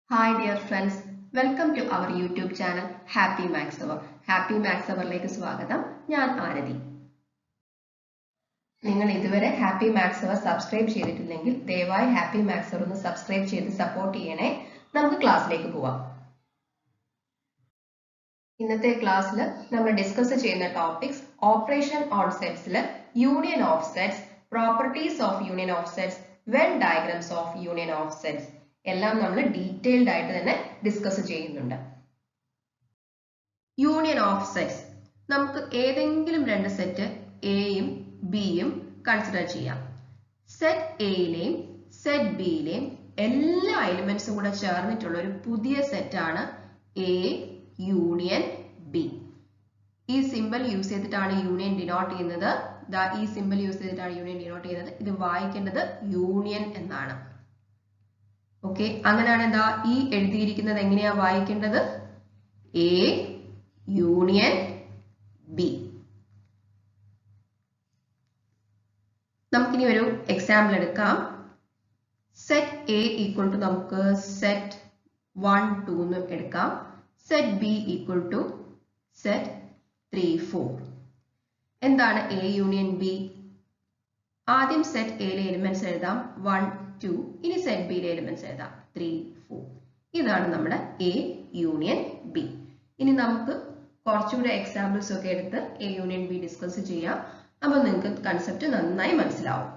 Hi dear friends, welcome to our YouTube channel Happy Maths Hour. Happy Maths Hour-ലേക്ക് സ്വാഗതം. ഞാൻ ആരതി. നിങ്ങൾ ഇതുവരെ Happy Maths Hour subscribe ചെയ്തിട്ടില്ലെങ്കിൽ ദയവായി Happy Maths Hour ഒന്ന് സബ്സ്ക്രൈബ് ചെയ്ത് സപ്പോർട്ട് ചെയ്യണേ. നമുക്ക് ക്ലാസ്സിലേക്ക് പോവാം. ഇന്നത്തെ ക്ലാസ്സിൽ നമ്മൾ ഡിസ്കസ് ചെയ്യുന്ന ടോപ്പിക്സ് ഓപ്പറേഷൻ ഓൺ സെറ്റ്സിൽ union of sets, properties of union of sets, Venn diagrams of union of sets എല്ലാം നമ്മൾ ഡീറ്റെയിൽഡ് ആയിട്ട് തന്നെ ഡിസ്കസ് ചെയ്യുന്നുണ്ട്. യൂണിയൻ ഓഫ് സെറ്റ്സ് നമുക്ക് ഏതെങ്കിലും രണ്ട് സെറ്റ് എയും ബിയും കൺസിഡർ ചെയ്യാം. സെറ്റ് എയിലെയും സെറ്റ് ബിയിലെയും എല്ലാ എലിമെന്റ്സും കൂടെ ചേർന്നിട്ടുള്ള ഒരു പുതിയ സെറ്റാണ് എ യൂണിയൻ ബി. ഈ സിമ്പിൾ യൂസ് ചെയ്തിട്ടാണ് യൂണിയൻ ഡിനോട്ട് ചെയ്യുന്നത്. ഈ സിമ്പിൾ യൂസ് ചെയ്തിട്ടാണ് യൂണിയൻ ഡിനോട്ട് ചെയ്യുന്നത്. ഇത് വായിക്കേണ്ടത് യൂണിയൻ എന്നാണ്. ഓക്കെ, അങ്ങനെയാണ് എന്താ ഈ എഴുതിയിരിക്കുന്നത് എങ്ങനെയാ വായിക്കേണ്ടത്? A union B. നമുക്കിനി ഒരു എക്സാമ്പിൾ എടുക്കാം. സെറ്റ് എ ഈക്വൽ ടു നമുക്ക് സെറ്റ് 1, 2 എന്ന് എടുക്കാം. Set B equal to set 3, 4. എന്താണ് എ യൂണിയൻ ബി? ആദ്യം സെറ്റ് എയിലെ എലിമെന്റ്സ് എഴുതാം 1, 2. ഇനി സെറ്റ് ബിയിലെ എലിമെന്റ്സ് എഴുതാം 3, 4. ഇതാണ് നമ്മുടെ എ യൂണിയൻ ബി. ഇനി നമുക്ക് കുറച്ചുകൂടെ എക്സാമ്പിൾസ് ഒക്കെ എടുത്ത് എ യൂണിയൻ ബി ഡിസ്കസ് ചെയ്യാം. അപ്പോൾ നിങ്ങൾക്ക് കൺസെപ്റ്റ് നന്നായി മനസ്സിലാവും.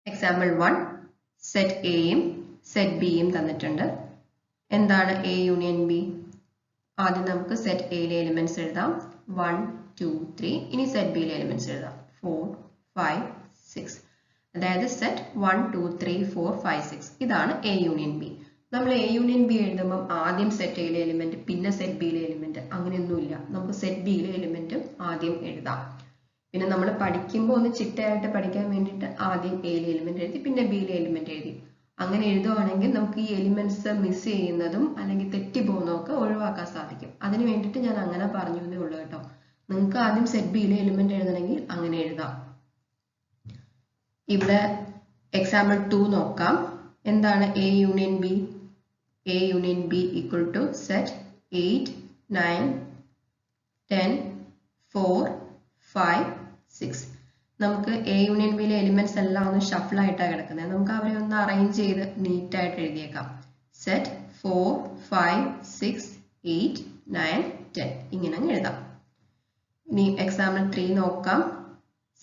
എക്സാമ്പിൾ 1, സെറ്റ് എയും സെറ്റ് ബിയും തന്നിട്ടുണ്ട്. എന്താണ് എ യൂണിയൻ ബി? ആദ്യം നമുക്ക് സെറ്റ് എയിലെ എലിമെന്റ്സ് എഴുതാം 1, 2, 3. ഇനി സെറ്റ് ബിയിലെ എലിമെന്റ്സ് എഴുതാം 4, 5, 6. അതായത് സെറ്റ് 1, 2, 3, 4, 5, 6. ഇതാണ് എ യൂണിയൻ ബി. നമ്മൾ എ യൂണിയൻ ബി എഴുതുമ്പോൾ ആദ്യം സെറ്റ് എയിലെ എലിമെന്റ് പിന്നെ സെറ്റ് ബിയിലെ എലിമെന്റ് അങ്ങനെയൊന്നുമില്ല. നമുക്ക് സെറ്റ് ബിയിലെ എലിമെന്റ് ആദ്യം എഴുതാം. പിന്നെ നമ്മൾ പഠിക്കുമ്പോൾ ഒന്ന് ചിട്ടയായിട്ട് പഠിക്കാൻ വേണ്ടിയിട്ട് ആദ്യം എയിലെ എലിമെന്റ് എഴുതി പിന്നെ ബിയിലെ എലിമെന്റ് എഴുതി. അങ്ങനെ എഴുതുവാണെങ്കിൽ നമുക്ക് ഈ എലിമെന്റ്സ് മിസ് ചെയ്യുന്നതും അല്ലെങ്കിൽ തെറ്റിപ്പോകുന്നതും ഒക്കെ ഒഴിവാക്കാൻ സാധിക്കും. അതിന് വേണ്ടിയിട്ട് ഞാൻ അങ്ങനെ പറഞ്ഞു എന്നേ ഉള്ളൂ കേട്ടോ. നിങ്ങൾക്ക് ആദ്യം സെറ്റ് ബിയിലെ എലിമെന്റ് എഴുതണമെങ്കിൽ അങ്ങനെ എഴുതാം. ഇവിടെ എക്സാമ്പിൾ 2 നോക്കാം. എന്താണ് A union B? A union B equal to set 8, 9, 10, 4, 5, 6. നമുക്ക് എ യൂണിയൻ ബിയിലെ എലിമെന്റ്സ് എല്ലാം ഒന്ന് ഷഫിൾ ആയിട്ടാണ് കിടക്കുന്നത്. നമുക്ക് അവരെ ഒന്ന് അറേഞ്ച് ചെയ്ത് നീറ്റ് ആയിട്ട് എഴുതിയേക്കാം. സെറ്റ് 4, 5, 6, 8, 9, 10 ഇങ്ങനെ അങ്ങ് എഴുതാം. ഇനി എക്സാമ്പിൾ 3 നോക്കാം.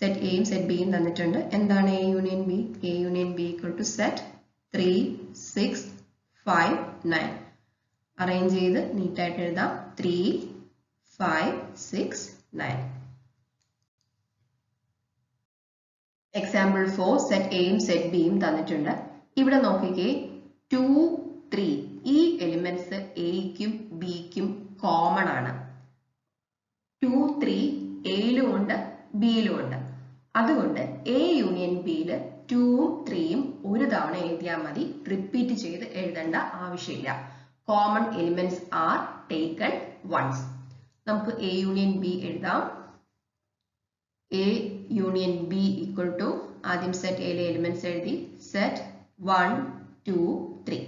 സെറ്റ് എയും സെറ്റ് ബിയും തന്നിട്ടുണ്ട്. എന്താണ് A union B? A union B equal to set 3, 6, 5, 9. Arrange ചെയ്ത് നീറ്റ് ആയിട്ട് എഴുതാം 3, 5, 6, 9. എക്സാമ്പിൾ 4, സെറ്റ് എയും സെറ്റ് ബിയും തന്നിട്ടുണ്ട്. ഇവിടെ നോക്കിക്കേ 2, 3 ഈ എലിമെന്റ്സ് എയ്ക്കും ബിക്കും കോമൺ ആണ്. 2, 3 എയിലും ഉണ്ട് ബിയിലും ഉണ്ട്. അതുകൊണ്ട് എ യൂണിയൻ ബിയിൽ 2ഉം 3ഉം ഒരു തവണ എഴുതിയാൽ മതി. റിപ്പീറ്റ് ചെയ്ത് എഴുതേണ്ട ആവശ്യമില്ല. Common elements are taken once. നമുക്ക് എ യൂണിയൻ ബി എഴുതാം. A union B equal to ആദ്യം സെറ്റ് എയിലെ എലിമെന്റ്സ് എഴുതി സെറ്റ് 1, 2, 3.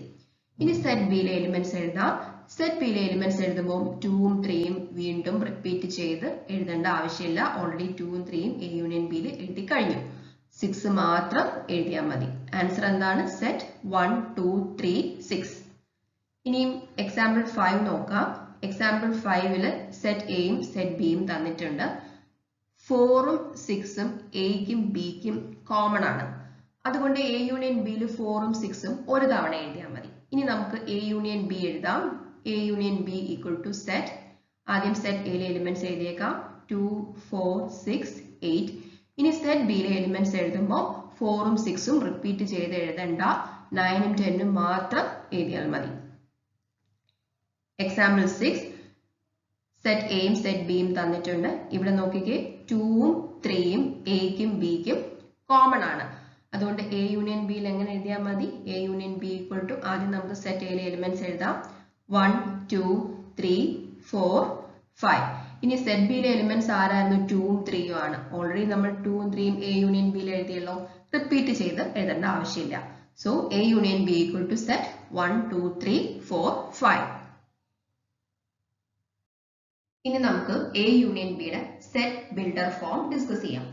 ഇനി സെറ്റ് ബിയിലെ എലിമെന്റ്സ് എഴുതാം. സെറ്റ് ബിയിലെ എലിമെന്റ്സ് എഴുതുമ്പോൾ 2ഉം 3ഉം വീണ്ടും റിപ്പീറ്റ് ചെയ്ത് എഴുതേണ്ട ആവശ്യമില്ല. ഓൾറെഡി 2ഉം 3ഉം എ യൂണിയൻ ബിയിൽ എഴുതി കഴിഞ്ഞു. 6 മാത്രം എഴുതിയാൽ മതി. ആൻസർ എന്താണ്? സെറ്റ് 1, 2, 3, 6. ഇനിയും എക്സാമ്പിൾ 5 നോക്കാം. എക്സാമ്പിൾ 5ൽ സെറ്റ് എയും സെറ്റ് ബിയും തന്നിട്ടുണ്ട്. 4ഉം 6ഉം എയ്ക്കും ബിക്കും കോമൺ ആണ്. അതുകൊണ്ട് എ യൂണിയൻ ബിയിൽ 4ഉം 6ഉം ഒരു തവണ എഴുതിയാൽ മതി. ഇനി നമുക്ക് എ യൂണിയൻ ബി എഴുതാം. A union B equal to set ആദ്യം സെറ്റ് എയിലെ എലിമെന്റ്സ് എഴുതിയേക്കാം 2, 4, 6, 8. ഇനി സെറ്റ് ബിയിലെ എലിമെന്റ്സ് എഴുതുമ്പോൾ 4ഉം 6ഉം റിപ്പീറ്റ് ചെയ്ത് എഴുതണ്ട. 9ഉം 10ഉം മാത്രം എഴുതിയാൽ മതി. എക്സാമ്പിൾ 6, സെറ്റ് എയും സെറ്റ് ബിയും തന്നിട്ടുണ്ട്. ഇവിടെ നോക്കിക്കേ 2ഉം 3ഉം എയ്ക്കും ബിക്കും കോമൺ ആണ്. അതുകൊണ്ട് എ യൂണിയൻ ബിയിൽ എങ്ങനെ എഴുതിയാൽ മതി? A union B equal to ആദ്യം നമുക്ക് സെറ്റ് എയിലെ എലിമെന്റ്സ് എഴുതാം 1, 2, 3, 4, 5. ഇനി സെറ്റ് ബിയിലെ എലിമെന്റ്സ് ആരായിരുന്നു? 2ഉം 3ഉം ആണ്. ഓൾറെഡി നമ്മൾ 2ഉം 3ഉം എ യൂണിയൻ ബിയിൽ എഴുതിയല്ലോ. റിപ്പീറ്റ് ചെയ്ത് എഴുതേണ്ട ആവശ്യമില്ല. So A union B equal to set 1, 2, 3, 4, 5. ഇനി നമുക്ക് A union B യുടെ സെറ്റ് ബിൽഡർ ഫോം ഡിസ്കസ് ചെയ്യാം.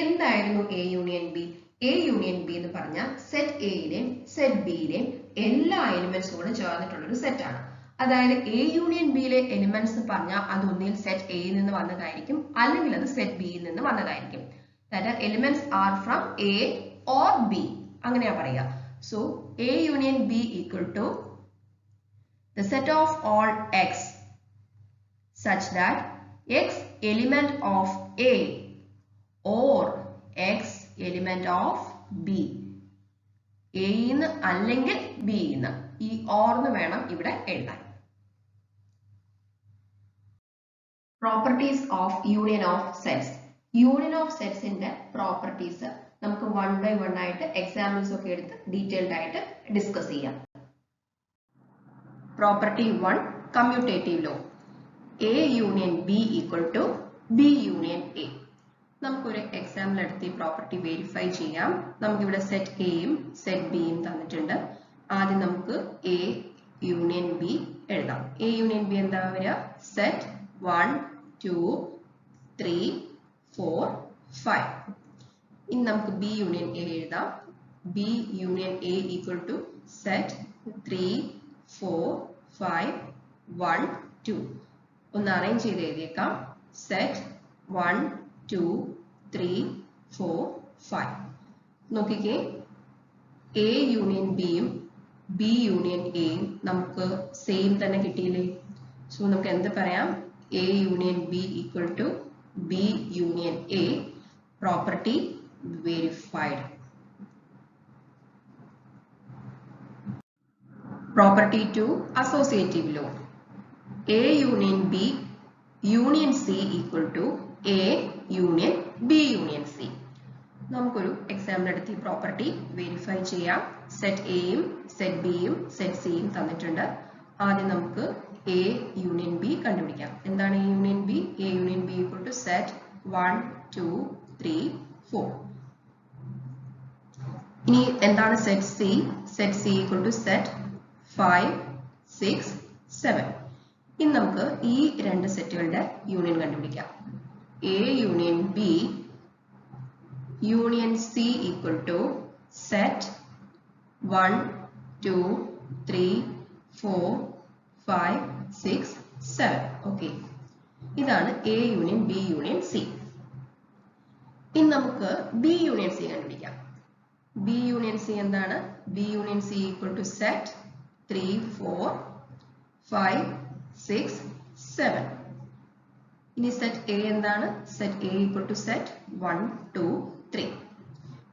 എന്തായിരുന്നു A union B? A union B എന്ന് പറഞ്ഞാൽ സെറ്റ് എയിലെയും സെറ്റ് ബിയിലെയും എല്ലാ എലിമെന്റ്സും കൂടെ ചേർന്നിട്ടുള്ള ഒരു സെറ്റ് ആണ്. അതായത് A union B യിലെ എലിമെന്റ്സ് പറഞ്ഞാൽ അത് ഒന്നിൽ സെറ്റ് എയിൽ നിന്ന് വന്നതായിരിക്കും, അല്ലെങ്കിൽ അത് സെറ്റ് ബിയിൽ നിന്ന് വന്നതായിരിക്കും. That elements are from A or B. അങ്ങനെയാ പറയുക. So A union B equal to the set of all X such that X element of A or X element of B. A ന്ന് അല്ലെങ്കിൽ B ന്ന്. ഈ or ന്ന് വേണം ഇവിടെ എഴുതാൻ. Properties of union of sets. Union of sets ന്റെ properties നമുക്ക് 1 by 1 ആയിട്ട് എക്സാമ്പിൾസ് ഒക്കെ എടുത്ത് ഡീറ്റെയിൽഡ് ആയിട്ട് ഡിസ്കസ് ചെയ്യാം. Property 1, commutative law. A union B equal to B union A. നമുക്കൊരു എക്സാമ്പിൾ എടുത്ത് ഈ പ്രോപ്പർട്ടി വെരിഫൈ ചെയ്യാം. നമുക്കിവിടെ സെറ്റ് എയും സെറ്റ് ബിയും തന്നിട്ടുണ്ട്. ആദ്യം നമുക്ക് A യൂണിയൻ B എഴുതാം. A യൂണിയൻ B എന്താ വരിക? സെറ്റ് 1, 2, 3, 4, 5. ഇനി നമുക്ക് B യൂണിയൻ A എഴുതാം. B union A equal to set 3, 4, 5, 1, 2. ഒന്ന് അറേഞ്ച് ചെയ്ത് എഴുതിയേക്കാം. സെറ്റ് 1, 2, 3, 4, 5. നോക്കിക്കേ, A യൂണിയൻ Bയും B യൂണിയൻ Aയും നമുക്ക് സെയിം തന്നെ കിട്ടിയില്ലേ? സോ നമുക്ക് എന്ത് പറയാം? A union B equal to B union A. Property verified. Property 2, associative law. A union B union C equal to A union B union C. നമുക്കൊരു example എടുത്ത് ഈ property verify ചെയ്യാം. സെറ്റ് എയും സെറ്റ് ബിയും set സിയും തന്നിട്ടുണ്ട്. ആദ്യം നമുക്ക് A union B കണ്ടുപിടിക്കാം. എന്താണ് A union B? A union B equal to set 1, 2, 3, 4. ഇനി എന്താണ് set C? Set C equal to set 5, 6, 7. ഇനി നമുക്ക് ഈ രണ്ട് സെറ്റുകളുടെ യൂണിയൻ കണ്ടുപിടിക്കാം. A union B union C equal to set 1, 2, 3, 4, 5, 6, 7. Okay. ഇതാണ് A union B union C. ഇനി നമുക്ക് B യൂണിയൻ C കണ്ടുപിടിക്കാം. B യൂണിയൻ C എന്താണ്? B union C equal to set 3, 4, 5, 6, 7. ഇനി സെറ്റ് A എന്താണ്? Set A equal to set 1, 2, 3.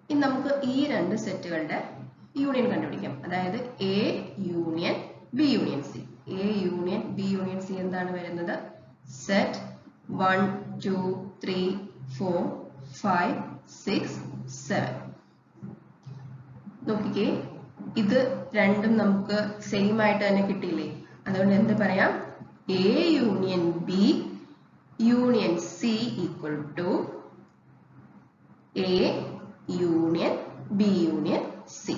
ഇനി നമുക്ക് ഈ രണ്ട് സെറ്റുകളുടെ യൂണിയൻ കണ്ടുപിടിക്കാം. അതായത് A union B union C. A union B union C എന്താണ് വരുന്നത്? സെറ്റ് 1, 2, 3, 4, 5, 6, 7. നോക്കിക്കേ, ഇത് രണ്ടും നമുക്ക് സെയിം ആയിട്ട് തന്നെ കിട്ടിയില്ലേ? അതുകൊണ്ട് എന്ത് പറയാം? A union B union C equal to A union B union C.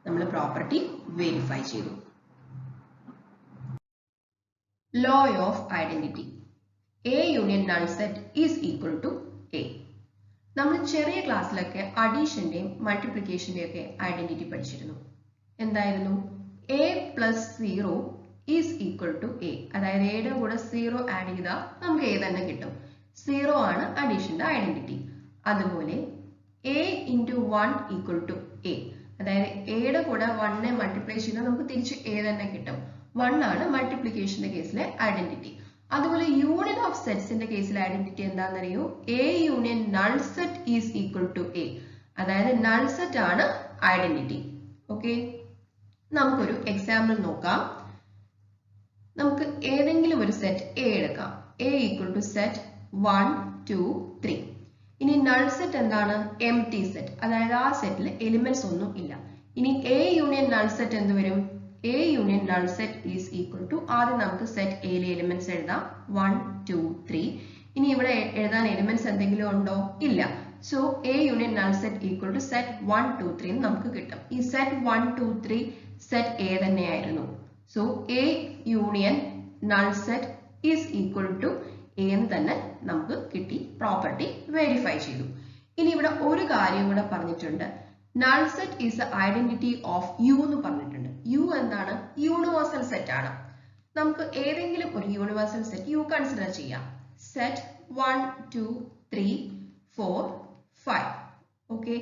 നമ്മൾ പ്രോപ്പർട്ടി വെരിഫൈ ചെയ്തു. Law of identity. A union null set is equal to A. നമ്മൾ ചെറിയ ക്ലാസ്സിലൊക്കെ അഡീഷന്റെയും മൾട്ടിപ്ലിക്കേഷന്റെയും ഒക്കെ ഐഡന്റിറ്റി പഠിച്ചിരുന്നു. എന്തായിരുന്നു? A plus 0 is equal to A. അതായത് എയുടെ കൂടെ 0 ആഡ് ചെയ്താൽ നമുക്ക് A തന്നെ കിട്ടും. 0 ആണ് അഡീഷന്റെ ഐഡന്റിറ്റി. അതുപോലെ A into 1 equal to A. അതായത് എയുടെ കൂടെ 1 മൾട്ടിപ്ലൈ ചെയ്താൽ നമുക്ക് തിരിച്ച് A തന്നെ കിട്ടും. 1 ആണ് മൾട്ടിപ്ലിക്കേഷന്റെ കേസിലെ ഐഡന്റിറ്റി. അതുപോലെ യൂണിയൻ ഓഫ് സെറ്റ്സിന്റെ കേസിലെ ഐഡന്റിറ്റി എന്താണെന്നറിയോ? A union null set is equal to A. അതായത് നൾ സെറ്റ് ആണ് ഐഡന്റിറ്റി. ഓക്കെ, നമുക്കൊരു എക്സാമ്പിൾ നോക്കാം. നമുക്ക് ഏതെങ്കിലും ഒരു സെറ്റ് A എടുക്കാം. A equal to set 1, 2, 3. ഇനി നൾ സെറ്റ് എന്താണ്? Empty set. അതായത് ആ സെറ്റിൽ എലിമെന്റ്സ് ഒന്നും ഇല്ല. ഇനി A യൂണിയൻ നൾ സെറ്റ് എന്ത് വരും? A union null set is equal to, ആദ്യം നമുക്ക് സെറ്റ് എയിലെ എലിമെന്റ്സ് എഴുതാം. 1, 2, 3. ഇനി ഇവിടെ എഴുതാൻ എലിമെന്റ്സ് എന്തെങ്കിലും ഉണ്ടോ? ഇല്ല. So A union null set equal to set 1 2 3 നമുക്ക് കിട്ടും. ഈ സെറ്റ് 1 2 3 സെറ്റ് എ തന്നെയായിരുന്നു. So A union null set is equal to A എന്ന് തന്നെ നമുക്ക് കിട്ടി. പ്രോപ്പർട്ടി വെരിഫൈ ചെയ്തു. ഇനി ഇവിടെ ഒരു കാര്യം കൂടെ പറഞ്ഞിട്ടുണ്ട്. Null set is identity of U എന്ന് പറഞ്ഞിട്ടുണ്ട്. യു എന്താണ്? യൂണിവേഴ്സൽ സെറ്റ് ആണ്. നമുക്ക് ഏതെങ്കിലും ഒരു യൂണിവേഴ്സൽ സെറ്റ് യു കൺസിഡർ ചെയ്യാം. സെറ്റ് 1 2 3 4 5. ഓക്കെ,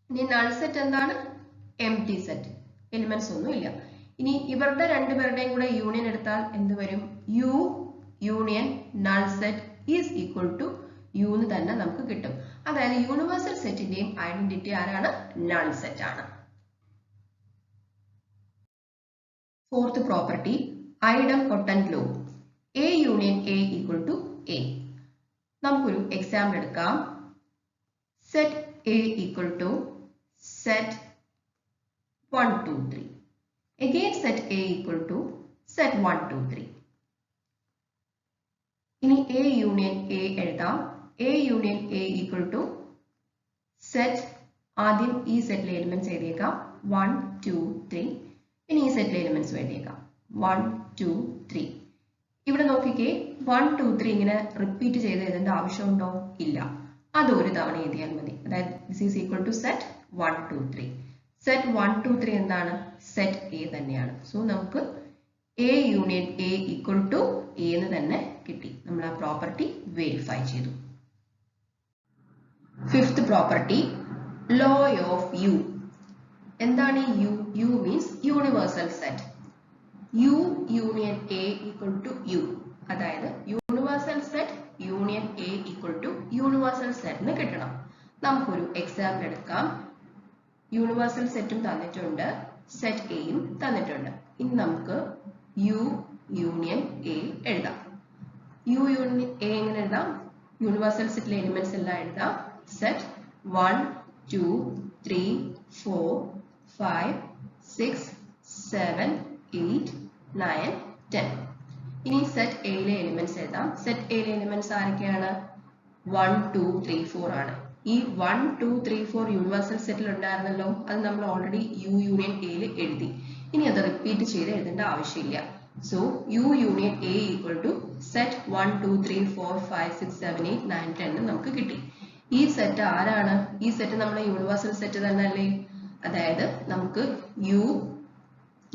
ഇനി നൾ സെറ്റ് എന്താണ്? എംപ്റ്റി സെറ്റ്, എലിമെന്റ്സ് ഒന്നും ഇല്ല. ഇനി ഇവരുടെ രണ്ടുപേരുടെയും കൂടെ യൂണിയൻ എടുത്താൽ എന്ത് വരും? U union null set is equal to U എന്ന് തന്നെ നമുക്ക് കിട്ടും. അതായത് യൂണിവേഴ്സൽ സെറ്റിന്റെയും ഐഡന്റിറ്റി ആരാണ്? നൾ സെറ്റ് ആണ്. Fourth property, idempotent law. A union A equal to A. നമുക്കൊരു എക്സാമ്പിൾ എടുക്കാം. Set A equal to set 1 2 3. Again set A equal to set 1 2 3. ഇനി A യൂണിയൻ A എഴുതാം. A union A equal to set, ആദ്യം ഈ സെറ്റിലെ elements എഴുതിയേക്കാം 1 2 3. ഇനി ഈ സെറ്റിലെ എലിമെന്റ്സ് എഴുതിയേക്കാം 1 2 3. ഇവിടെ നോക്കിക്കേ, 1 2 3 ഇങ്ങനെ റിപ്പീറ്റ് ചെയ്ത് എഴുതേണ്ട ആവശ്യമുണ്ടോ? ഇല്ല. അത് ഒരു തവണ എഴുതിയാൽ മതി. അതായത് this is equal to set 1 2 3. Set 1 2 3 എന്താണ്? സെറ്റ് എ തന്നെയാണ്. സോ നമുക്ക് A union A equal to A എന്ന് തന്നെ കിട്ടി. നമ്മൾ ആ പ്രോപ്പർട്ടി വെരിഫൈ ചെയ്തു. Fifth property, law of U. എന്താണ് U? U means universal set. U union A equal to U. അതായത് universal set union A equal to universal സെറ്റിന് കിട്ടണം. നമുക്കൊരു എക്സാമ്പിൾ എടുക്കാം. യൂണിവേഴ്സൽ സെറ്റും തന്നിട്ടുണ്ട്, സെറ്റ് എയും തന്നിട്ടുണ്ട്. ഇനി നമുക്ക് യു യൂണിയൻ എ എഴുതാം. യു യൂണിയൻ എ എങ്ങനെ എഴുതാം? യൂണിവേഴ്സൽ സെറ്റിലെ എലിമെന്റ്സ് എല്ലാം എഴുതാം. സെറ്റ് 1 2 3 4 5 6 7 8 9 10. ഇനി സെറ്റ് എയിലെ എലിമെന്റ്സ് എഴുതാം. സെറ്റ് എയിലെ എലിമെന്റ്സ് ആരൊക്കെയാണ്? 1 2 3 4 ആണ്. ഈ 1 2 3 4 യൂണിവേഴ്സൽ സെറ്റിൽ ഉണ്ടായിരുന്നല്ലോ, അത് നമ്മൾ ഓൾറെഡി യു യൂണിയൻ എയിൽ എഴുതി. ഇനി അത് റിപ്പീറ്റ് ചെയ്ത് എഴുതേണ്ട ആവശ്യമില്ല. So U union A equal to set 1 2 3 4 5 6 7 8 9 10 നമുക്ക് കിട്ടി. ഈ സെറ്റ് ആരാണ്? ഈ സെറ്റ് നമ്മുടെ യൂണിവേഴ്സൽ സെറ്റ് തന്നെ അല്ലേ? അതായത് നമുക്ക് U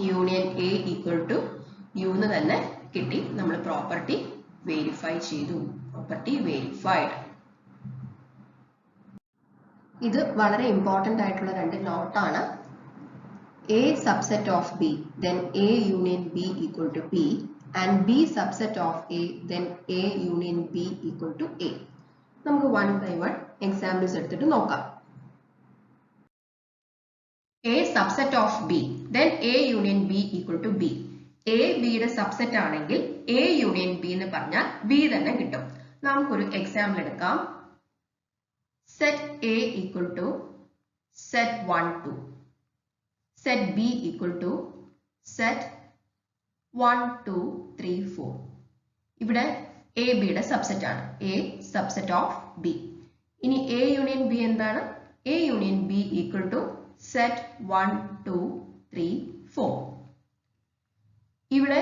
union A equal to U എന്ന് തന്നെ കിട്ടി. നമ്മൾ പ്രോപ്പർട്ടി വെരിഫൈ ചെയ്തു. Property verified. ഇത് വളരെ ഇമ്പോർട്ടന്റ് ആയിട്ടുള്ള രണ്ട് നോട്ടാണ്. A subset of B, then A union B equal to B, and B subset of A, then A union B equal to A. നമുക്ക് one by one examples എടുത്തിട്ട് നോക്കാം. A subset of B, then A union B equal to B. A B യുടെ subset ആണെങ്കിൽ A union B എന്ന് പറഞ്ഞാൽ B തന്നെ കിട്ടും. നമുക്കൊരു എക്സാമ്പിൾ എടുക്കാം. Set A equal to set 1 2. Set B equal to set 1 2 3 4. ഇവിടെ A B യുടെ സബ്സെറ്റ് ആണ്. A subset of B. ഇനി A യൂണിയൻ B എന്താണ്? A union B equal to set 1 2 3 4. ഇവിടെ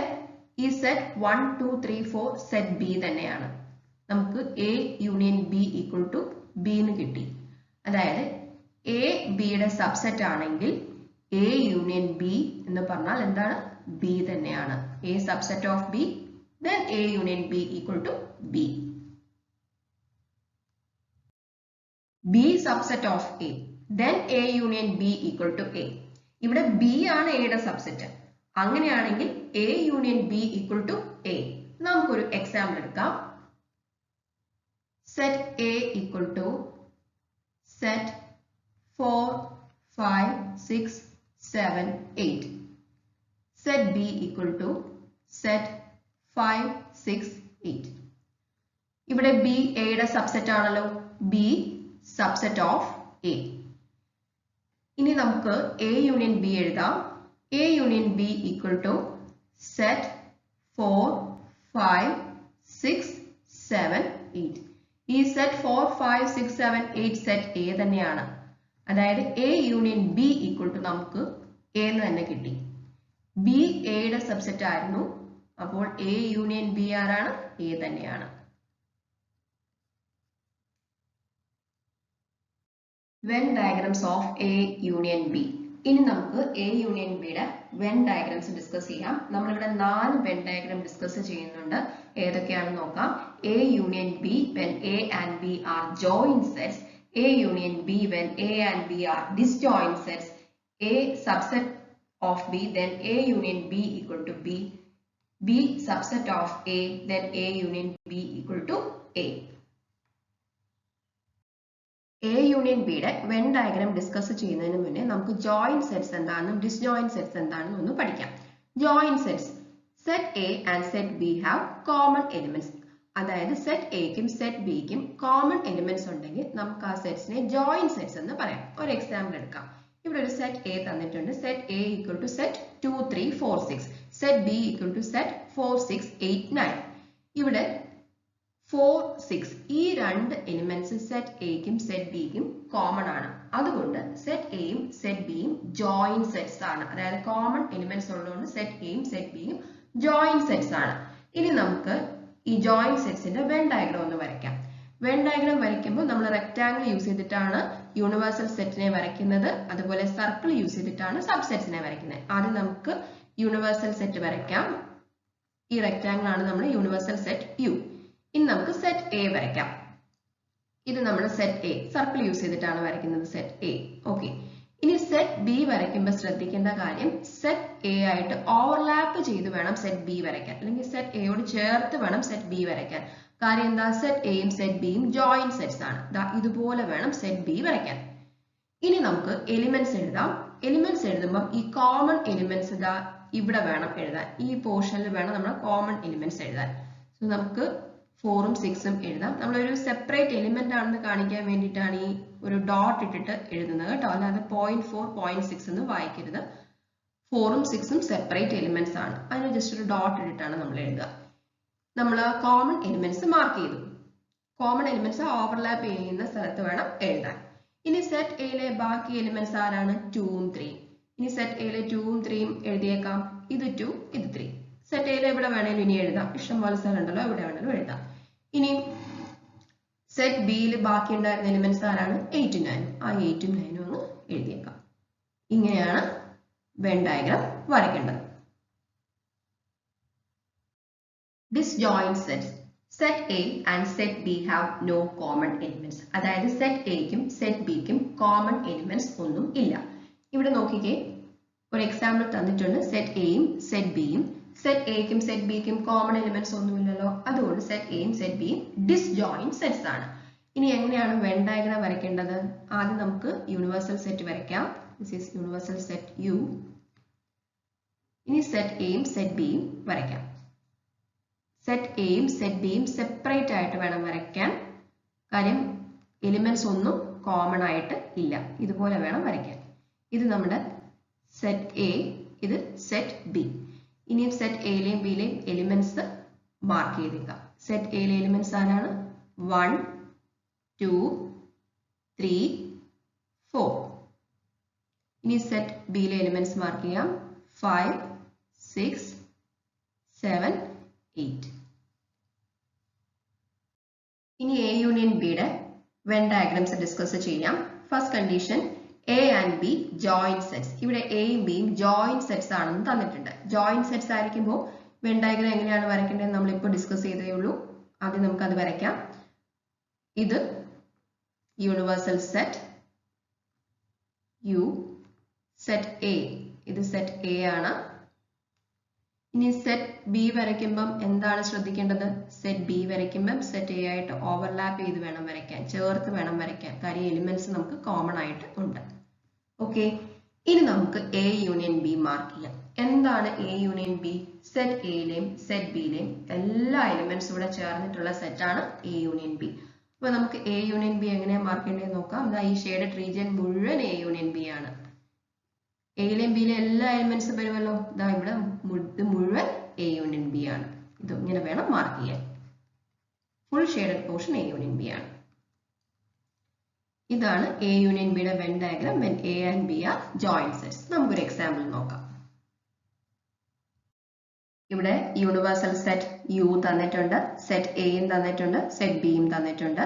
ഈ സെറ്റ് 1 2 3 4 സെറ്റ് B തന്നെയാണ്. നമുക്ക് A union B equal to B എന്ന് കിട്ടി. അതായത് A B യുടെ സബ്സെറ്റ് ആണെങ്കിൽ A യൂണിയൻ B എന്ന് പറഞ്ഞാൽ എന്താണ്? B തന്നെയാണ്. A subset of B, then A union B equal to B. B subset of A, then A union B equal to A. ഇവിടെ B ആണ് A യുടെ subset. അങ്ങനെയാണെങ്കിൽ A union B equal to A. നമുക്കൊരു example എടുക്കാം. Set A equal to set 4 5 6 7 8. Set B equal to set 5 6 8. ഇവിടെ B A യുടെ subset ആണല്ലോ. B subset of A. ഇനി നമുക്ക് A യൂണിയൻ B എഴുതാം. A union B equal to set 4 5 6 7 8. ഈ set 4 5 6 7 8 set A തന്നെയാണ്. അതായത് A union B equal to നമുക്ക് എ എന്ന് തന്നെ കിട്ടി. ബി എയുടെ സബ്സെറ്റ് ആയിരുന്നു. അപ്പോൾ എ യൂണിയൻ ബി ആരാണ്? എ തന്നെയാണ്. Venn diagrams of A union B. ഇനി നമുക്ക് എ യൂണിയൻ ബിയുടെ വെൻ ഡയഗ്രംസ് ഡിസ്കസ് ചെയ്യാം. നമ്മളിവിടെ 4 വെൻ ഡയഗ്രം ഡിസ്കസ് ചെയ്യുന്നുണ്ട്. ഏതൊക്കെയാണെന്ന് നോക്കാം. A union B when A and B are joint sets, A union B when A and B are disjoint sets, A subset of B then A union B equal to B, B subset of A then A union B equal to A. A union ബിയുടെ Venn diagram discuss ചെയ്യുന്നതിന് മുന്നേ നമുക്ക് joint sets എന്താണെന്നും disjoint sets എന്താണെന്നും ഒന്ന് പഠിക്കാം. Joint sets, set A and set B have common elements. അതായത് set എക്കും സെറ്റ് ബിക്കും കോമൺ എലിമെന്റ്സ് ഉണ്ടെങ്കിൽ നമുക്ക് ആ സെറ്റ്സിനെ ജോയിന്റ് സെറ്റ്സ് എന്ന് പറയാം. ഒരു എക്സാമ്പിൾ എടുക്കാം. ഇവിടെ ഒരു സെറ്റ് എ തന്നിട്ടുണ്ട്. Set A equal to set 2 3 4 6, set B equal to set 4 6 8 9. ഇവിടെ 4 6 ഈ രണ്ട് എലിമെന്റ്സ് സെറ്റ് എക്കും സെറ്റ് ബിക്കും കോമൺ ആണ്. അതുകൊണ്ട് സെറ്റ് എയും സെറ്റ് ബിയും ജോയിന്റ് സെറ്റ്സ് ആണ്. അതായത് കോമൺ എലിമെന്റ്സ് ഉള്ളതുകൊണ്ട് സെറ്റ് എയും സെറ്റ് ബിയും ജോയിന്റ് സെറ്റ്സ് ആണ്. ഇനി നമുക്ക് ഈ ജോയിന്റ് സെറ്റ്സിന്റെ വെൻ ഡയഗ്രം ഒന്ന് വരയ്ക്കാം. വെൻ ഡയഗ്രം വരയ്ക്കുമ്പോൾ നമ്മൾ റെക്ടാംഗിൾ യൂസ് ചെയ്തിട്ടാണ് യൂണിവേഴ്സൽ സെറ്റിനെ വരയ്ക്കുന്നത്. അതുപോലെ സർക്കിൾ യൂസ് ചെയ്തിട്ടാണ് സബ്സെറ്റ്സിനെ വരയ്ക്കുന്നത്. ആദ്യം നമുക്ക് യൂണിവേഴ്സൽ സെറ്റ് വരയ്ക്കാം. ഈ റെക്ടാംഗിൾ ആണ് നമ്മൾ യൂണിവേഴ്സൽ സെറ്റ് യു. ഇനി നമുക്ക് സെറ്റ് എ വരയ്ക്കാം. ഇത് നമ്മൾ സെറ്റ് എ സർക്കിൾ യൂസ് ചെയ്തിട്ടാണ് വരയ്ക്കുന്നത്, സെറ്റ് എ. ഓക്കെ. ഇനി സെറ്റ് ബി വരയ്ക്കുമ്പോൾ ശ്രദ്ധിക്കേണ്ട കാര്യം, സെറ്റ് എ ആയിട്ട് ഓവർലാപ്പ് ചെയ്ത് വേണം സെറ്റ് ബി വരയ്ക്കാൻ, അല്ലെങ്കിൽ സെറ്റ് എയോട് ചേർത്ത് വേണം സെറ്റ് ബി വരയ്ക്കാൻ. കാര്യം എന്താ? സെറ്റ് എയും സെറ്റ് ബിയും ജോയിന്റ് സെറ്റ്സ് ആണ്. ഇതുപോലെ വേണം സെറ്റ് ബി വരയ്ക്കാൻ. ഇനി നമുക്ക് എലിമെന്റ്സ് എഴുതാം. എലിമെന്റ്സ് എഴുതുമ്പോൾ ഈ കോമൺ എലിമെന്റ്സ് ഇവിടെ വേണം എഴുതാൻ. ഈ പോർഷനിൽ വേണം നമ്മൾ കോമൺ എലിമെന്റ്സ് എഴുതാൻ. സോ നമുക്ക് 4 ഉം 6 ഉം എഴുതാം. നമ്മളൊരു സെപ്പറേറ്റ് എലിമെന്റ് ആണെന്ന് കാണിക്കാൻ വേണ്ടിയിട്ടാണ് ഈ ഒരു ഡോട്ട് ഇട്ടിട്ട് എഴുതുന്നത് കേട്ടോ. അല്ലാതെ 0.4 0.6 എന്ന് വായിക്കരുത്. 4 ഉം 6 ഉം സെപ്പറേറ്റ് എലിമെന്റ്സ് ആണ്. അതിന് ജസ്റ്റ് ഒരു ഡോട്ട് ഇട്ടിട്ടാണ് നമ്മൾ എഴുതുക. നമ്മൾ കോമൺ എലിമെന്റ്സ് മാർക്ക് ചെയ്തു. കോമൺ എലിമെന്റ്സ് ഓവർലാപ്പ് ചെയ്യുന്ന സ്ഥലത്ത് വേണം എഴുതാൻ. ഇനി സെറ്റ് എയിലെ ബാക്കി എലിമെന്റ്സ് ആരാണ്? 2 ഉം 3 ഉം. ഇനി സെറ്റ് എയിലെ 2 ഉം 3 ഉം എഴുതിയേക്കാം. ഇത് 2 ഇത് 3. സെറ്റ് എയിലെ എവിടെ വേണേലും ഇനി എഴുതാം. ഇഷ്ടംപോലെ സ്ഥലം ഉണ്ടല്ലോ, എവിടെ വേണേലും എഴുതാം. ഇനി സെറ്റ് ബിയിൽ ബാക്കി ഉണ്ടായിരുന്ന എലിമെന്റ്സ് ആരാണ്? 8 ഉം 9 ഉം. ആ 8 ഉം 9 ഉം ഒന്ന് എഴുതിയേക്കാം. ഇങ്ങനെയാണ് വെൻ ഡയഗ്രം വരയ്ക്കേണ്ടത്. Disjoint sets. Set A and set B have no common elements. അതായത് സെറ്റ് എക്കും സെറ്റ് ബിക്കും കോമൺ എലിമെന്റ്സ് ഒന്നും ഇല്ല. ഇവിടെ നോക്കിക്കേ, ഒരു എക്സാമ്പിൾ തന്നിട്ടുണ്ട്. സെറ്റ് എയും സെറ്റ് ബിയും. സെറ്റ് എക്കും സെറ്റ് ബിക്കും കോമൺ എലിമെന്റ്സ് ഒന്നുമില്ലല്ലോ. അതുകൊണ്ട് സെറ്റ് എയും സെറ്റ് ബിയും ഡിസ്ജോയിന്റ് സെറ്റ്സ് ആണ്. ഇനി എങ്ങനെയാണ് വെൻ ഡയഗ്രം വരയ്ക്കേണ്ടത്? ആദ്യം നമുക്ക് യൂണിവേഴ്സൽ സെറ്റ് വരയ്ക്കാം. This is universal set U. ഇനി സെറ്റ് എയും സെറ്റ് ബിയും വരയ്ക്കാം. സെറ്റ് എയും സെറ്റ് ബിയും സെപ്പറേറ്റ് ആയിട്ട് വേണം വരയ്ക്കാൻ. കാര്യം എലിമെന്റ്സ് ഒന്നും കോമൺ ആയിട്ട് ഇല്ല. ഇതുപോലെ വേണം വരയ്ക്കാൻ. ഇത് നമ്മുടെ സെറ്റ് എ, ഇത് സെറ്റ് ബി. ഇനിയും സെറ്റ് എയിലെയും ബിയിലെയും എലിമെന്റ്സ് മാർക്ക് ചെയ്തേക്കാം. സെറ്റ് എയിലെ എലിമെന്റ്സ് ആരാണ്? 1 2 3 4. ഇനി സെറ്റ് ബിയിലെ എലിമെന്റ്സ് മാർക്ക് ചെയ്യാം. 5 6 7 8. ഇനി എ യൂണിയൻ ബിയുടെ വെൻ ഡയഗ്രംസ് ഡിസ്കസ് ചെയ്യാം. First condition, A and B joint sets. ഇവിടെ എയും ബിയും ജോയിന്റ് സെറ്റ്സ് ആണെന്ന് തന്നിട്ടുണ്ട്. ജോയിന്റ് സെറ്റ്സ് ആയിരിക്കുമ്പോൾ വെൻ ഡയഗ്രം എങ്ങനെയാണ് വരയ്ക്കേണ്ടത് നമ്മൾ ഇപ്പോൾ ഡിസ്കസ് ചെയ്തേ ഉള്ളൂ. ആദ്യം നമുക്ക് അത് വരയ്ക്കാം. ഇത് universal set U. Set A, ഇത് സെറ്റ് എ ആണ്. ഇനി സെറ്റ് ബി വരയ്ക്കുമ്പം എന്താണ് ശ്രദ്ധിക്കേണ്ടത്? സെറ്റ് ബി വരയ്ക്കുമ്പം സെറ്റ് എ ആയിട്ട് ഓവർലാപ്പ് ചെയ്ത് വേണം വരയ്ക്കാൻ, ചേർത്ത് വേണം വരയ്ക്കാൻ. കാര്യം എലിമെന്റ്സ് നമുക്ക് കോമൺ ആയിട്ട് ഉണ്ട്. ഓക്കെ. ഇനി നമുക്ക് എ യൂണിയൻ ബി മാർക്ക് ചെയ്യാം. എന്താണ് എ യൂണിയൻ ബി? സെറ്റ് എയിലെയും സെറ്റ് ബിയിലെയും എല്ലാ എലിമെന്റ്സ് ഇവിടെ ചേർന്നിട്ടുള്ള സെറ്റാണ് എ യൂണിയൻ ബി. അപ്പൊ നമുക്ക് എ യൂണിയൻ ബി എങ്ങനെയാണ് മാർക്ക് ചെയ്യേണ്ടത് നോക്കാം. ഈ ഷെയ്ഡഡ് റീജിയൻ മുഴുവൻ എ യൂണിയൻ ബി ആണ്. എയിലെയും ബിയിലെ എല്ലാ എലിമെന്റ്സും വരുമല്ലോ. ഇവിടെ ഇത് മുഴുവൻ എ യൂണിയൻ ബി ആണ്. ഇത് ഇങ്ങനെ വേണം മാർക്ക് ചെയ്യാൻ. Full shaded portion A union B ആണ്. ഇതാണ് എ യൂണിയൻ ബിയുടെ Venn diagram when A and B are joint sets. നമുക്കൊരു എക്സാമ്പിൾ നോക്കാം. ഇവിടെ യൂണിവേഴ്സൽ സെറ്റ് യു തന്നിട്ടുണ്ട്, സെറ്റ് എയും തന്നിട്ടുണ്ട്, സെറ്റ് ബിയും തന്നിട്ടുണ്ട്.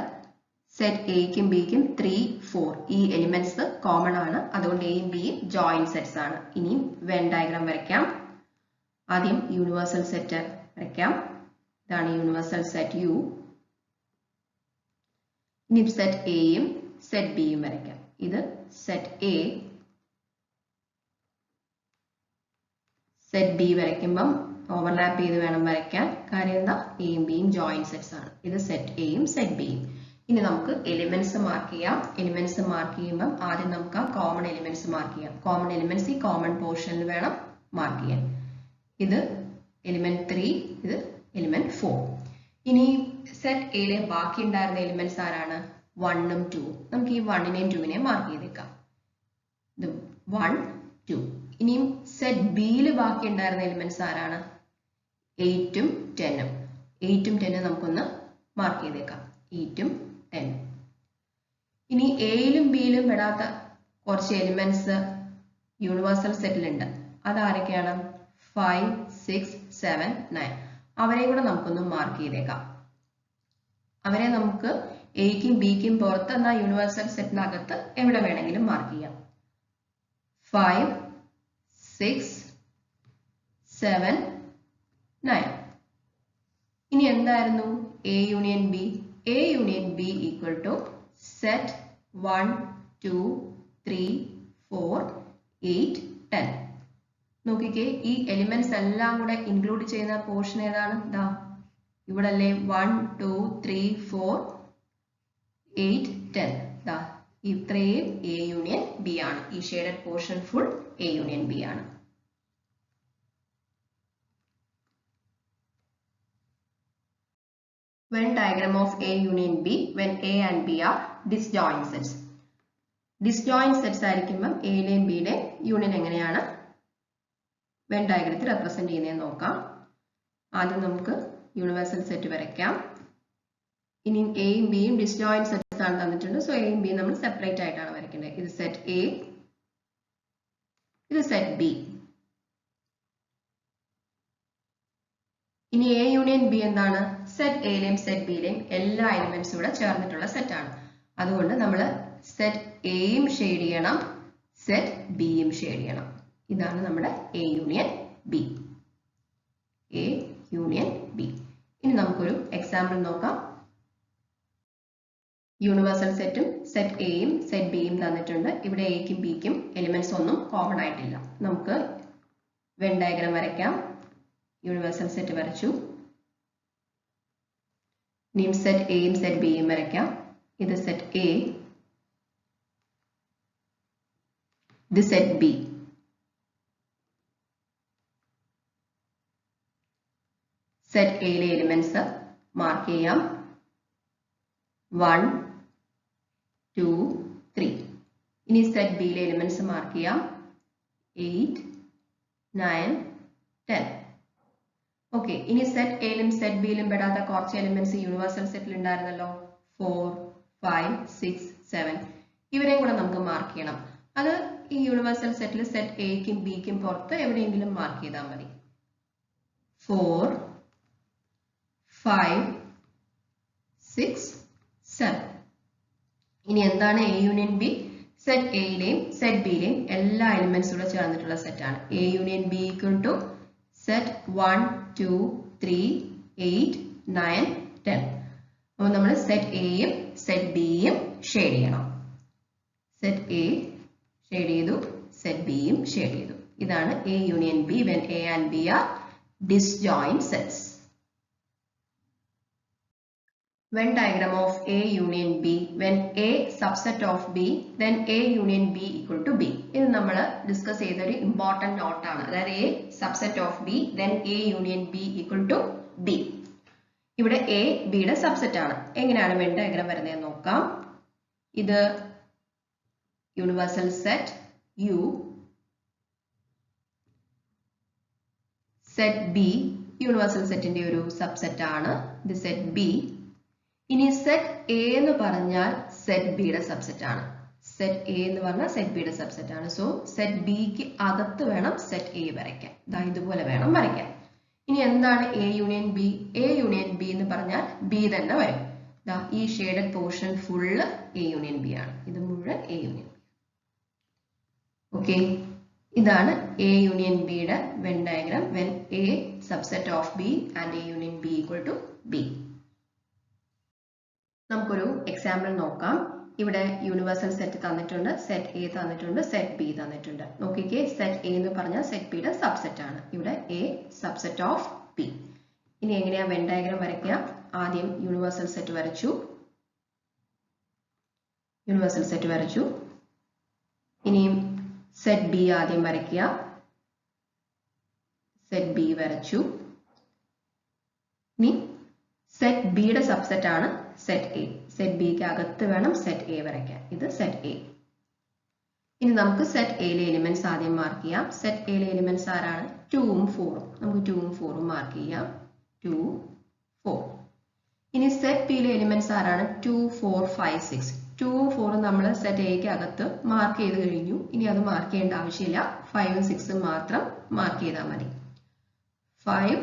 സെറ്റ് എക്കും ബിക്കും 3, 4 ഈ എലിമെന്റ്സ് കോമൺ ആണ്, അതുകൊണ്ട് എയും ബിയും ജോയിന്റ് സെറ്റ്സ് ആണ്. ഇനിയും വെൻ ഡയഗ്രാം വരയ്ക്കാം. ആദ്യം യൂണിവേഴ്സൽ സെറ്റ് വരയ്ക്കാം. ഇതാണ് യൂണിവേഴ്സൽ സെറ്റ് യു. ഇനി സെറ്റ് എയും സെറ്റ് ബിയും വരയ്ക്കാം. ഇത് സെറ്റ് എ. സെറ്റ് ബി വരയ്ക്കുമ്പം ഓവർലാപ്പ് ചെയ്ത് വേണം വരയ്ക്കാൻ. കാര്യം എന്താ, എയും ബിയും ജോയിന്റ് സെറ്റ്സ് ആണ്. ഇത് സെറ്റ് എയും സെറ്റ് ബിയും. ഇനി നമുക്ക് എലിമെന്റ്സ് മാർക്ക് ചെയ്യാം. എലിമെന്റ്സ് മാർക്ക് ചെയ്യുമ്പം ആദ്യം നമുക്ക് ആ കോമൺ എലിമെന്റ്സ് മാർക്ക് ചെയ്യാം. കോമൺ എലിമെന്റ്സ് ഈ കോമൺ പോർഷനിൽ വേണം മാർക്ക് ചെയ്യാൻ. ഇത് എലിമെന്റ് 3, ഇത് എലിമെന്റ് 4. ഇനി സെറ്റ് എയിലെ ബാക്കി ഉണ്ടായിരുന്ന എലിമെന്റ്സ് ആരാണ്? 1ഉം 2ഉം. നമുക്ക് ഈ 1നെയും 2നെയും മാർക്ക് ചെയ്തേക്കാം. ഇത് 1, 2. ഇനിയും സെറ്റ് ബിയിൽ ബാക്കി ഉണ്ടായിരുന്ന എലിമെന്റ്സ് ആരാണ്? 8ഉം 10ഉം. 8ഉം 10ഉം നമുക്കൊന്ന് മാർക്ക് ചെയ്തേക്കാം. 8ഉം 10ഉം. ഇനി എയിലും ബിയിലും പെടാത്ത കുറച്ച് എലിമെന്റ്സ് യൂണിവേഴ്സൽ സെറ്റിലുണ്ട്. അതാരൊക്കെയാണ്? 5, 6, 7, 9. അവരെ കൂടെ നമുക്കൊന്ന് മാർക്ക് ചെയ്തേക്കാം. അവരെ നമുക്ക് എയ്ക്കും ബിക്കും പുറത്ത് എന്ന യൂണിവേഴ്സൽ സെറ്റിനകത്ത് എവിടെ വേണമെങ്കിലും മാർക്ക് ചെയ്യാം. 5, 6, 7, 9. ഇനി എന്തായിരുന്നു A union B? A union B equal to set 1, 2, 3, 4, 8, 10. നോക്കിക്കേ, ഈ എലിമെന്റ്സ് എല്ലാം കൂടെ ഇൻക്ലൂഡ് ചെയ്യുന്ന പോർഷൻ ഏതാണ്? ദാ ഇവിടെ അല്ലേ 1, 2, 3, 4, 8, 10. ദാ ഇത്രയും എ യൂണിയൻ ബി ആണ്. ഈ shaded portion full A union B ആണ്. Venn diagram of A union B when A and B are disjoint sets. Disjoint sets ആയിരിക്കുമ്പം എയിലെയും ബിയുടെയും യൂണിയൻ എങ്ങനെയാണ് വെൻ ഡയഗ്രത്തിൽ റെപ്രസെന്റ് ചെയ്യുന്നതെന്ന് നോക്കാം. ആദ്യം നമുക്ക് യൂണിവേഴ്സൽ സെറ്റ് വരയ്ക്കാം. ഇനി എയും ബിയും ഡിസ്ജോയിന്റ് സെറ്റ്സ് ആണ് തന്നിട്ടുണ്ട്. സോ എയും ബിയും നമ്മൾ സെപ്പറേറ്റ് ആയിട്ടാണ് വരയ്ക്കേണ്ടത്. ഇത് സെറ്റ് എ, ഇത് സെറ്റ് ബി. ഇനി എ യൂണിയൻ ബി എന്താണ്? സെറ്റ് എയിലെയും സെറ്റ് ബിയിലെയും എല്ലാ എലിമെന്റ്സും കൂടെ ചേർന്നിട്ടുള്ള സെറ്റ് ആണ്. അതുകൊണ്ട് നമ്മൾ സെറ്റ് എയും ഷെയ്ഡ് ചെയ്യണം, സെറ്റ് ബിയും ഷെയ്ഡ് ചെയ്യണം. ഇതാണ് നമ്മുടെ A union B. A union B. ഇനി നമുക്കൊരു എക്സാമ്പിൾ നോക്കാം. യൂണിവേഴ്സൽ സെറ്റും സെറ്റ് എയും സെറ്റ് ബിയും തന്നിട്ടുണ്ട്. ഇവിടെ എക്കും ബിക്കും എലിമെന്റ്സ് ഒന്നും കോമൺ ആയിട്ടില്ല. നമുക്ക് വെൻ ഡയഗ്രാം വരയ്ക്കാം. യൂണിവേഴ്സൽ സെറ്റ് വരച്ചു. ഇനിയും സെറ്റ് എയും സെറ്റ് ബിയും വരയ്ക്കാം. ഇത് സെറ്റ് എ, ഇത് സെറ്റ് ബി. സെറ്റ് എയിലെ എലിമെന്റ്സ് മാർക്ക് ചെയ്യാം. 1, 2, 3. ഇനി സെറ്റ് ബിയിലെ എലിമെന്റ്സ് മാർക്ക് ചെയ്യാം. 8, 9, 10. ഓക്കെ. ഇനി സെറ്റ് എയിലും സെറ്റ് ബിയിലും പെടാത്ത കുറച്ച് എലിമെന്റ്സ് യൂണിവേഴ്സൽ സെറ്റിൽ ഉണ്ടായിരുന്നല്ലോ. 4, 5, 6, 7. ഇവരെയും കൂടെ നമുക്ക് മാർക്ക് ചെയ്യണം. അത് ഈ യൂണിവേഴ്സൽ സെറ്റിൽ സെറ്റ് എക്കും ബിക്കും പുറത്ത് എവിടെയെങ്കിലും മാർക്ക് ചെയ്താൽ മതി. 4, 5, 6, 7. ഇനി എന്താണ് എ യൂണിയൻ ബി? സെറ്റ് എയിലെയും സെറ്റ് ബിയിലെയും എല്ലാ എലിമെന്റ്സും കൂടെ ചേർന്നിട്ടുള്ള സെറ്റ് ആണ്. A union B equal to set 1, 2, 3, 8, 9, 10. അപ്പോൾ നമ്മൾ സെറ്റ് എയും സെറ്റ് ബിയും ഷെയ്ഡ് ചെയ്യണം. സെറ്റ് എ ഷെയ്ഡ് ചെയ്തു, സെറ്റ് ബിയും ഷെയ്ഡ് ചെയ്തു. ഇതാണ് A union B when A and B are disjoint sets. Venn diagram of A union B when A subset of B then A union B equal to B. ഇത് നമ്മൾ discuss ചെയ്ത ഒരു important not ആണ്. അതായത് A subset of B then A union B equal to B. ഇവിടെ A ബിയുടെ subset ആണ്. എങ്ങനെയാണ് വെൻ ഡയഗ്രാം വരുന്നത് നോക്കാം. ഇത് universal set U, set B universal സെറ്റിന്റെ ഒരു സബ്സെറ്റ് ആണ്. ഇത് സെറ്റ് B. ഇനി സെറ്റ് എ എന്ന് പറഞ്ഞാൽ സെറ്റ് ബിയുടെ സബ്സെറ്റ് ആണ്. സെറ്റ് എ എന്ന് പറഞ്ഞാൽ സെറ്റ് ബിയുടെ സബ്സെറ്റ് ആണ്. സോ സെറ്റ് ബിക്ക് അകത്ത് വേണം സെറ്റ് എ വരയ്ക്കാൻ. ഇതുപോലെ വേണം വരയ്ക്കാൻ. ഇനി എന്താണ് A union B? A union B എന്ന് പറഞ്ഞാൽ ബി തന്നെ വരും. ഈ shaded portion full A union B ആണ്. ഇത് മുഴുവൻ എ യൂണിയൻ ബി. ഓക്കെ, ഇതാണ് എ യൂണിയൻ ബിയുടെ Venn diagram. When A subset of B and A union B equal to B. നമുക്കൊരു എക്സാമ്പിൾ നോക്കാം. ഇവിടെ യൂണിവേഴ്സൽ സെറ്റ് തന്നിട്ടുണ്ട്, സെറ്റ് എ തന്നിട്ടുണ്ട്, സെറ്റ് ബി തന്നിട്ടുണ്ട്. നോക്കിക്കേ, സെറ്റ് എ എന്ന് പറഞ്ഞാൽ സെറ്റ് ബിയുടെ സബ്സെറ്റ് ആണ്. ഇവിടെ എ സബ്സെറ്റ് ഓഫ് ബി. ഇനി എങ്ങനെയാ വെൻ ഡയഗ്രാം വരയ്ക്കുക? ആദ്യം യൂണിവേഴ്സൽ സെറ്റ് വരച്ചു. ഇനിയും സെറ്റ് ബി ആദ്യം വരയ്ക്കുക. സെറ്റ് ബി വരച്ചു. ഇനി സെറ്റ് ബിയുടെ സബ്സെറ്റ് ആണ് സെറ്റ് എ. സെറ്റ് ബിക്ക് അകത്ത് വേണം സെറ്റ് എ വരയ്ക്കാൻ. ഇത് സെറ്റ് എ. ഇനി നമുക്ക് സെറ്റ് എയിലെ എലിമെന്റ്സ് ആദ്യം മാർക്ക് ചെയ്യാം. സെറ്റ് എയിലെ എലിമെന്റ്സ് ആരാണ്? 2ഉം 4ഉം. നമുക്ക് 2ഉം 4ഉം മാർക്ക് ചെയ്യാം. 2, 4. ഇനി സെറ്റ് ബിയിലെ എലിമെന്റ്സ് ആരാണ്? 2, 4, 5, 6. 2ഉം 4ഉം നമ്മൾ സെറ്റ് എക്ക് അകത്ത് മാർക്ക് ചെയ്ത് കഴിഞ്ഞു. ഇനി അത് മാർക്ക് ചെയ്യേണ്ട ആവശ്യമില്ല. 5ഉം 6ഉം മാത്രം മാർക്ക് ചെയ്താൽ മതി. 5,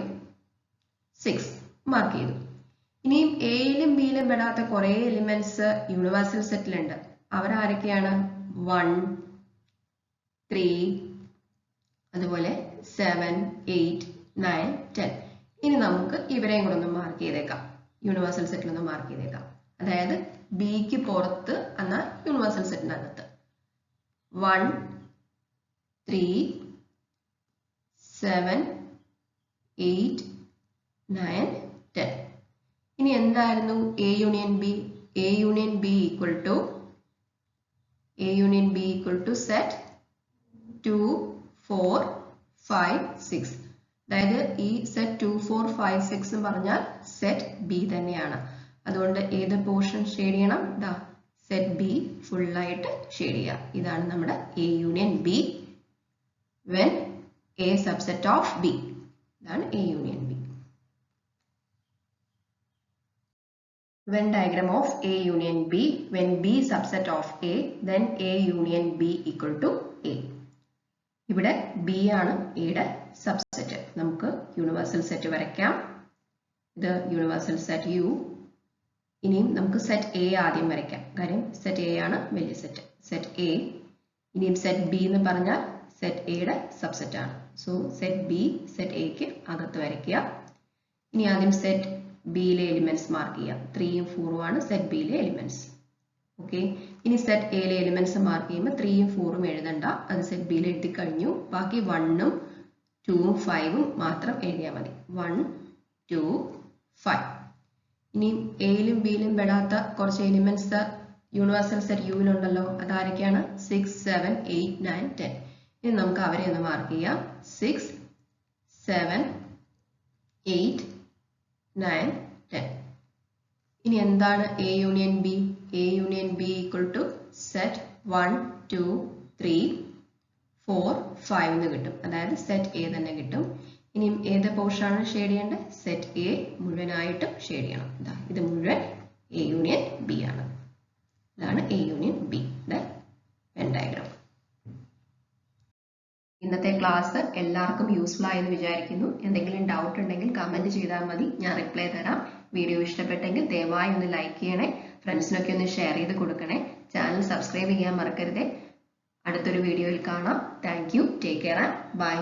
6 മാർക്ക് ചെയ്തു. ഇനിയും എയിലും ബിയിലും പെടാത്ത കുറെ എലിമെന്റ്സ് യൂണിവേഴ്സൽ സെറ്റിലുണ്ട്. അവരാരൊക്കെയാണ്? 1, 3, അതുപോലെ 7, 8, 9, 10. ഇനി നമുക്ക് ഇവരെയും കൂടെ ഒന്ന് മാർക്ക് ചെയ്തേക്കാം. യൂണിവേഴ്സൽ സെറ്റിൽ ഒന്ന് മാർക്ക് ചെയ്തേക്കാം. അതായത് ബിക്ക് പുറത്ത് എന്നാൽ യൂണിവേഴ്സൽ സെറ്റിനകത്ത് 1, 3, 7, 8, 9, 10. ഇനി എന്തായിരുന്നു A union B? A union B equal to set 2, 4, 5, 6. അതായത് ഈ സെറ്റ് 2, 4, 5, 6 എന്ന് പറഞ്ഞാൽ സെറ്റ് ബി തന്നെയാണ്. അതുകൊണ്ട് ഏത് പോർഷൻ ഷെയ്ഡ് ചെയ്യണം? സെറ്റ് ബി ഫുള്ളായിട്ട് ഷെയ്ഡ് ചെയ്യുക. ഇതാണ് നമ്മുടെ A union B when A subset of B. ഇതാണ് A union B. Venn diagram of A union B when B subset of A, then A union B equal to A. ഇവിടെ B ആണ് Aയുടെ subset. നമുക്ക് universal set വരയ്ക്കാം. ഇത് universal set U. ഇനിയും നമുക്ക് set A ആദ്യം വരയ്ക്കാം. കാര്യം സെറ്റ് A ആണ് വലിയ സെറ്റ്. Set A. ഇനിയും സെറ്റ് B എന്ന് പറഞ്ഞാൽ സെറ്റ് Aയുടെ സബ്സെറ്റ് ആണ്. സോ സെറ്റ് B സെറ്റ് Aക്ക് അകത്ത് വരയ്ക്കുക. ഇനി ആദ്യം സെറ്റ് ബിയിലെ എലിമെന്റ്സ് മാർക്ക് ചെയ്യാം. 3ഉം 4ഉം ആണ് സെറ്റ് ബിയിലെ എലിമെന്റ്സ്. ഓക്കെ, ഇനി സെറ്റ് എയിലെ എലിമെന്റ്സ് മാർക്ക് ചെയ്യുമ്പോൾ 3ഉം 4ഉം എഴുതണ്ട. അത് സെറ്റ് ബിയിൽ എഴുതി കഴിഞ്ഞു. ബാക്കി 1ഉം 2ഉം 5ഉം മാത്രം എഴുതിയാൽ മതി. 1, 2, 5. ഇനി എയിലും ബിയിലും പെടാത്ത കുറച്ച് എലിമെന്റ്സ് യൂണിവേഴ്സൽ സെറ്റ് യുവിലുണ്ടല്ലോ. അതാരൊക്കെയാണ്? 6, 7, 8, 9, 10. ഇനി നമുക്ക് അവരെ ഒന്ന് മാർക്ക് ചെയ്യാം. 6, 7, 8, 9, 10. ഇനി എന്താണ് A union B? A union B equal to set 1, 2, 3, 4, 5 എന്ന് കിട്ടും. അതായത് സെറ്റ് എ തന്നെ കിട്ടും. ഇനിയും ഏത് പോർഷനാണ് ഷെയ്ഡ് ചെയ്യേണ്ടത്? സെറ്റ് എ മുഴുവനായിട്ടും ഷെയ്ഡ് ചെയ്യണം. ഇത് മുഴുവൻ എ യൂണിയൻ ബി ആണ്. ഇതാണ് A union B when diagram. ഇന്നത്തെ ക്ലാസ് എല്ലാവർക്കും യൂസ്ഫുൾ ആയെന്ന് വിചാരിക്കുന്നു. എന്തെങ്കിലും ഡൗട്ട് ഉണ്ടെങ്കിൽ കമന്റ് ചെയ്താൽ മതി, ഞാൻ റിപ്ലൈ തരാം. വീഡിയോ ഇഷ്ടപ്പെട്ടെങ്കിൽ ദയവായി ഒന്ന് ലൈക്ക് ചെയ്യണേ, ഫ്രണ്ട്സിനൊക്കെ ഒന്ന് ഷെയർ ചെയ്ത് കൊടുക്കണേ. ചാനൽ സബ്സ്ക്രൈബ് ചെയ്യാൻ മറക്കരുതേ. അടുത്തൊരു വീഡിയോയിൽ കാണാം. Thank you. Take care and by.